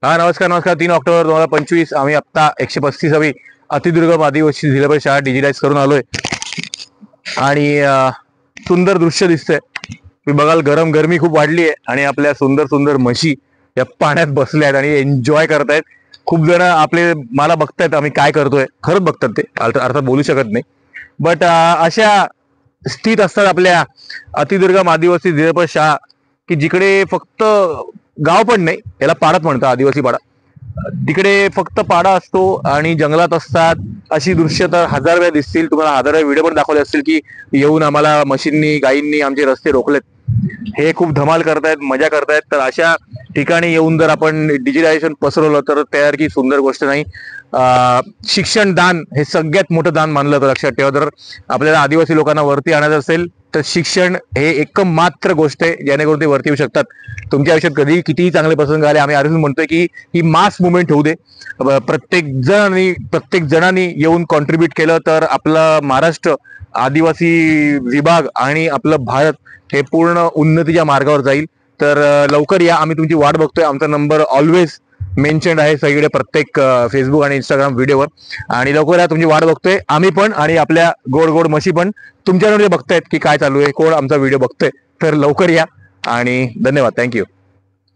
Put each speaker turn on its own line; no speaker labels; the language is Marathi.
हा नमस्कार नमस्कार. 3 ऑक्टोबर 2025 आम्ही आत्ता 135वी अतिदुर्गम आदिवासी जिल्हा परिषद शाळा डिजिटाईज करून आलोय आणि सुंदर दृश्य दिसतंय. तुम्ही बघाल गरमी खूप वाढली आहे आणि आपल्या सुंदर सुंदर म्हशी या पाण्यात बसल्या आहेत आणि एन्जॉय करतायत. खूप जण आपले मला बघतायत आम्ही काय करतोय, खरंच बघतात ते, अर्थात बोलू शकत नाही. बट अशा स्थित असतात आपल्या अतिदुर्गम आदिवासी जिल्हा परिषद शाळा की जिकडे फक्त गाव पण नाही, याला पाडाच म्हणतात, आदिवासी पाडा. तिकडे फक्त पाडा असतो आणि जंगलात असतात. अशी दृश्य तर हजार वेळा दिसतील तुम्हाला, हजार वेळा व्हिडिओ पण दाखवले असतील की येऊन आम्हाला म्हशींनी गायींनी आमचे रस्ते रोखलेत. हे खूप धमाल करतायत, मजा करतायत. तर अशा ठिकाणी येऊन जर आपण डिजिटायझेशन पसरवलं तर तयार की सुंदर गोष्ट नाही. शिक्षण दान हे सगळ्यात मोठं दान मानलं तर लक्षात ठेवा. जर आपल्याला आदिवासी लोकांना वरती आणायचं असेल तर शिक्षण हे एकमात्र गोष्ट आहे जेणेकरून ते वरती येऊ शकतात. तुमच्या आयुष्यात कधी कितीही चांगले प्रसंग आले, आम्ही आधीच म्हणतोय की ही मास मुवमेंट होऊ दे. प्रत्येक जणांनी येऊन कॉन्ट्रीब्युट केलं तर आपलं महाराष्ट्र, आदिवासी विभाग आणि आपलं भारत हे पूर्ण उन्नतीच्या मार्गावर जाईल. तर लवकर या, आम्ही तुमची वाट बघतोय. आमचा नंबर ऑलवेज मेन्शन्ड आहे सगळीकडे, प्रत्येक फेसबुक आणि इंस्टाग्राम व्हिडिओवर. आणि लवकर या, तुमची वाट बघतोय आम्ही पण आणि आपल्या गोड गोड म्हशी पण तुमच्याकडे बघतायत की काय चालू आहे, कोण आमचा व्हिडिओ बघतोय. तर लवकर या आणि धन्यवाद. थँक्यू.